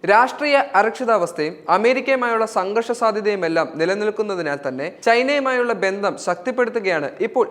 രാഷ്ട്രീയ അരക്ഷിതാവസ്ഥയും അമേരിക്കയുമായുള്ള സംഘർഷ സാധ്യതയുമെല്ലാം നിലനിൽക്കുന്നതിനാൽ തന്നെ ചൈനയുമായുള്ള ബന്ധം ശക്തിപ്പെടുത്തുകയാണ് ഇപ്പോൾ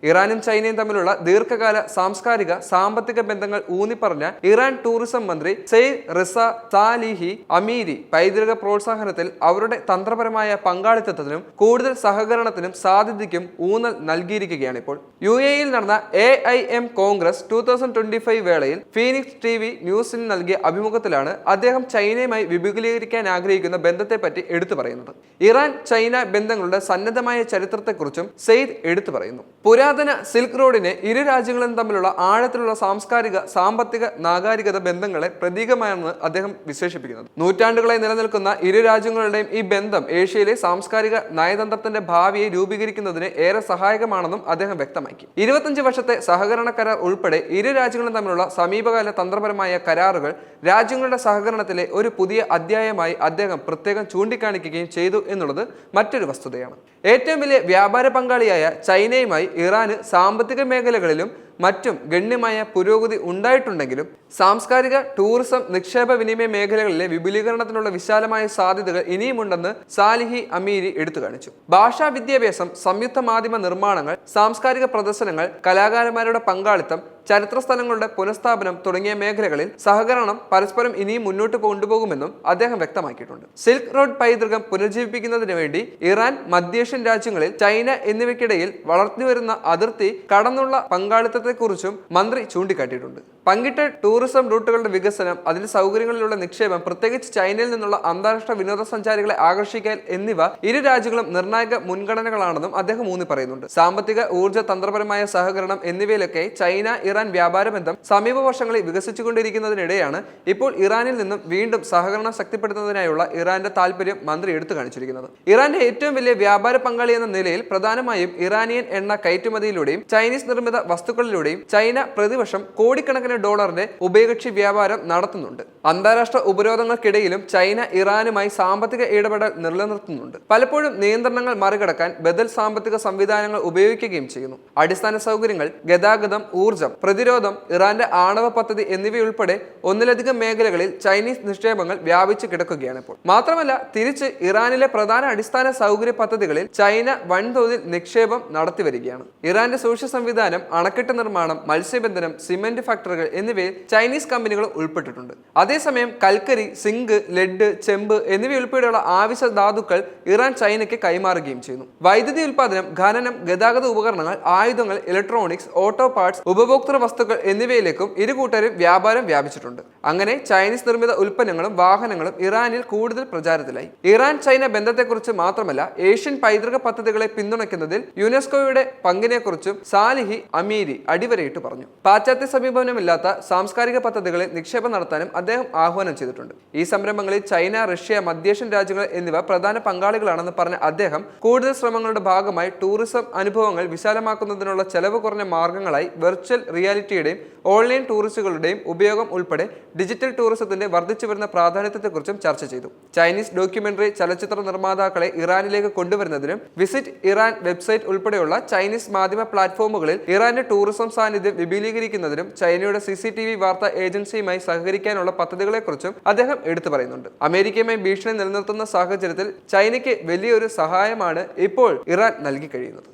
ഇറാനും ചൈനയും തമ്മിലുള്ള ദീർഘകാല സാംസ്കാരിക സാമ്പത്തിക ബന്ധങ്ങൾ ഊന്നിപ്പറഞ്ഞ ഇറാൻ ടൂറിസം മന്ത്രി സെയ്ദ് റിസ സാലിഹി അമീരി പൈതൃക പ്രോത്സാഹനത്തിൽ അവരുടെ തന്ത്രപരമായ പങ്കാളിത്തത്തിനും കൂടുതൽ സഹകരണത്തിനും സാധ്യതയ്ക്കും ഊന്നൽ നൽകിയിരിക്കുകയാണ് ഇപ്പോൾ. UAE-യിൽ നടന്ന AIM കോൺഗ്രസ് 2025 വേളയിൽ ഫീനിക്സ് TV ന്യൂസിന് നൽകിയ അഭിമുഖത്തിലാണ് അദ്ദേഹം ചൈനയുമായി വിപുലീകരിക്കാൻ ആഗ്രഹിക്കുന്ന ബന്ധത്തെപ്പറ്റി എടുത്തു പറയുന്നത്. ഇറാൻ ചൈന ബന്ധങ്ങളുടെ സന്നദ്ധമായ ചരിത്രത്തെക്കുറിച്ചും സെയ്ദ് എടുത്തു പറയുന്നു. പുരാതന സിൽക്ക് റോഡിനെ ഇരു രാജ്യങ്ങളും തമ്മിലുള്ള ആഴത്തിലുള്ള സാംസ്കാരിക സാമ്പത്തിക നാഗരികത ബന്ധങ്ങളെ പ്രതീകമാണെന്ന് അദ്ദേഹം വിശേഷിപ്പിക്കുന്നത്. നൂറ്റാണ്ടുകളായി നിലനിൽക്കുന്ന ഇരു രാജ്യങ്ങളുടെയും ഈ ബന്ധം ഏഷ്യയിലെ സാംസ്കാരിക നയതന്ത്രത്തിന്റെ ഭാവിയെ രൂപീകരിക്കുന്നതിന് ഏറെ സഹായകമാണെന്നും അദ്ദേഹം വ്യക്തമാക്കി. 25 വർഷത്തെ സഹകരണ കരാർ ഉൾപ്പെടെ ഇരു രാജ്യങ്ങളും തമ്മിലുള്ള സമീപകാല തന്ത്രപരമായ കരാറുകൾ രാജ്യങ്ങളുടെ സഹകരണത്തിലെ ഒരു പുതിയ അധ്യായമായി അദ്ദേഹം പ്രത്യേകം ചൂണ്ടിക്കാണിക്കുകയും ചെയ്തു എന്നുള്ളത് മറ്റൊരു വസ്തുതയാണ്. ഏറ്റവും വലിയ വ്യാപാര പങ്കാളിയായ ചൈനയുമായി ഇറാന് സാമ്പത്തിക മേഖലകളിലും മറ്റും ഗണ്യമായ പുരോഗതി ഉണ്ടായിട്ടുണ്ടെങ്കിലും സാംസ്കാരിക ടൂറിസം നിക്ഷേപ വിനിമയ മേഖലകളിലെ വിപുലീകരണത്തിനുള്ള വിശാലമായ സാധ്യതകൾ ഇനിയുമുണ്ടെന്ന് സാലിഹി അമീരി എടുത്തു കാണിച്ചു. ഭാഷാ വിദ്യാഭ്യാസം, സംയുക്ത മാധ്യമ നിർമ്മാണങ്ങൾ, സാംസ്കാരിക പ്രദർശനങ്ങൾ, കലാകാരന്മാരുടെ പങ്കാളിത്തം, ചരിത്ര സ്ഥലങ്ങളുടെ പുനഃസ്ഥാപനം തുടങ്ങിയ മേഖലകളിൽ സഹകരണം പരസ്പരം ഇനിയും മുന്നോട്ട് കൊണ്ടുപോകുമെന്നും അദ്ദേഹം വ്യക്തമാക്കിയിട്ടുണ്ട്. സിൽക്ക് റോഡ് പൈതൃകം പുനരുജ്ജീവിപ്പിക്കുന്നതിന് വേണ്ടി ഇറാൻ, മധ്യേഷ്യൻ രാജ്യങ്ങളിൽ ചൈന എന്നിവയ്ക്കിടയിൽ വളർത്തിവരുന്ന അതിർത്തി കടന്നുള്ള പങ്കാളിത്തത്തെക്കുറിച്ചും മന്ത്രി ചൂണ്ടിക്കാട്ടിയിട്ടുണ്ട്. പങ്കിട്ട ടൂറിസം റൂട്ടുകളുടെ വികസനം, അതിന്റെ സൗകര്യങ്ങളിലുള്ള നിക്ഷേപം, പ്രത്യേകിച്ച് ചൈനയിൽ നിന്നുള്ള അന്താരാഷ്ട്ര വിനോദസഞ്ചാരികളെ ആകർഷിക്കൽ എന്നിവ ഇരു രാജ്യങ്ങളും നിർണായക മുൻഗണനകളാണെന്നും അദ്ദേഹം ഊന്നി പറയുന്നുണ്ട്. സാമ്പത്തിക, ഊർജ്ജ, തന്ത്രപരമായ സഹകരണം എന്നിവയിലൊക്കെ ചൈന ഇറാൻ വ്യാപാര ബന്ധം സമീപ വർഷങ്ങളിൽ വികസിച്ചുകൊണ്ടിരിക്കുന്നതിനിടെയാണ് ഇപ്പോൾ ഇറാനിൽ നിന്നും വീണ്ടും സഹകരണം ശക്തിപ്പെടുത്തുന്നതിനായുള്ള ഇറാന്റെ താല്പര്യം മന്ത്രി എടുത്തു കാണിച്ചിരിക്കുന്നത്. ഇറാന്റെ ഏറ്റവും വലിയ വ്യാപാര പങ്കാളി എന്ന നിലയിൽ പ്രധാനമായും ഇറാനിയൻ എണ്ണ കയറ്റുമതിയിലൂടെയും ചൈനീസ് നിർമ്മിത വസ്തുക്കളിലൂടെയും ചൈന പ്രതിവർഷം കോടിക്കണക്കിന് ഡോളറിന്റെ ഉഭയകക്ഷി വ്യാപാരം നടത്തുന്നുണ്ട്. അന്താരാഷ്ട്ര ഉപരോധങ്ങൾക്കിടയിലും ചൈന ഇറാനുമായി സാമ്പത്തിക ഇടപെടൽ നിലനിർത്തുന്നുണ്ട്. പലപ്പോഴും നിയന്ത്രണങ്ങൾ മറികടക്കാൻ ബദൽ സാമ്പത്തിക സംവിധാനങ്ങൾ ഉപയോഗിക്കുകയും ചെയ്യുന്നു. അടിസ്ഥാന സൗകര്യങ്ങൾ, ഗതാഗതം, ഊർജ്ജം, പ്രതിരോധം, ഇറാന്റെ ആണവ പദ്ധതി എന്നിവയുൾപ്പെടെ ഒന്നിലധികം മേഖലകളിൽ ചൈനീസ് നിക്ഷേപങ്ങൾ വ്യാപിച്ചു കിടക്കുകയാണ് ഇപ്പോൾ. മാത്രമല്ല, തിരിച്ച് ഇറാനിലെ പ്രധാന അടിസ്ഥാന സൗകര്യ പദ്ധതികളിൽ ചൈന വൻതോതിൽ നിക്ഷേപം നടത്തിവരികയാണ്. ഇറാന്റെ സോഷ്യൽ സംവിധാനം, അണക്കെട്ട് നിർമ്മാണം, മത്സ്യബന്ധനം, സിമന്റ് ഫാക്ടറികൾ എന്നിവയിൽ ചൈനീസ് കമ്പനികൾ ഉൾപ്പെട്ടിട്ടുണ്ട്. അതേസമയം കൽക്കരി, സിങ്ക്, ലെഡ്, ചെമ്പ് എന്നിവയുൾപ്പെടെയുള്ള ആവശ്യ ധാതുക്കൾ ഇറാൻ ചൈനയ്ക്ക് കൈമാറുകയും ചെയ്യുന്നു. വൈദ്യുതി ഉൽപാദനം, ഖനനം, ഗതാഗത ഉപകരണങ്ങൾ, ആയുധങ്ങൾ, ഇലക്ട്രോണിക്സ്, ഓട്ടോ പാർട്സ്, ഉപഭോക്തൃ വസ്തുക്കൾ എന്നിവയിലേക്കും ഇരു കൂട്ടരും വ്യാപാരം വ്യാപിച്ചിട്ടുണ്ട്. അങ്ങനെ ചൈനീസ് നിർമ്മിത ഉൽപ്പന്നങ്ങളും വാഹനങ്ങളും ഇറാനിൽ കൂടുതൽ പ്രചാരത്തിലായി. ഇറാൻ ചൈന ബന്ധത്തെക്കുറിച്ച് മാത്രമല്ല, ഏഷ്യൻ പൈതൃക പദ്ധതികളെ പിന്തുണയ്ക്കുന്നതിൽ യുനെസ്കോയുടെ പങ്കിനെക്കുറിച്ചും സാലിഹി അമീരി അടിവരയിട്ട് പറഞ്ഞു. പാശ്ചാത്യ സമീപനമില്ലാത്ത സാംസ്കാരിക പദ്ധതികളിൽ നിക്ഷേപം നടത്താനും അദ്ദേഹം ആഹ്വാനം ചെയ്തിട്ടുണ്ട്. ഈ സംരംഭങ്ങളിൽ ചൈന, റഷ്യ, മധ്യേഷ്യൻ രാജ്യങ്ങൾ എന്നിവ പ്രധാന പങ്കാളികളാണെന്ന് പറഞ്ഞ അദ്ദേഹം കൂടുതൽ ശ്രമങ്ങളുടെ ഭാഗമായി ടൂറിസം അനുഭവങ്ങൾ വിശാലമാക്കുന്നതിനുള്ള ചെലവ് കുറഞ്ഞ മാർഗങ്ങളായി വെർച്വൽ റിയാലിറ്റിയുടെയും ഓൺലൈൻ ടൂറിസ്റ്റുകളുടെയും ഉപയോഗം ഉൾപ്പെടെ ഡിജിറ്റൽ ടൂറിസത്തിന്റെ വർദ്ധിച്ചു വരുന്ന പ്രാധാന്യത്തെക്കുറിച്ചും ചർച്ച ചെയ്തു. ചൈനീസ് ഡോക്യുമെന്ററി ചലച്ചിത്ര നിർമ്മാതാക്കളെ ഇറാനിലേക്ക് കൊണ്ടുവരുന്നതിനും വിസിറ്റ് ഇറാൻ വെബ്സൈറ്റ് ഉൾപ്പെടെയുള്ള ചൈനീസ് മാധ്യമ പ്ലാറ്റ്ഫോമുകളിൽ ഇറാന്റെ ടൂറിസം സാന്നിധ്യം വിപുലീകരിക്കുന്നതിനും ചൈനയുടെ CCTV വാർത്താ ഏജൻസിയുമായി സഹകരിക്കാനുള്ള പദ്ധതികളെക്കുറിച്ചും അദ്ദേഹം എടുത്തു പറയുന്നുണ്ട്. അമേരിക്കയുമായി ഭീഷണി നിലനിർത്തുന്ന സാഹചര്യത്തിൽ ചൈനയ്ക്ക് വലിയൊരു സഹായമാണ് ഇപ്പോൾ ഇറാൻ നൽകി കഴിയുന്നത്.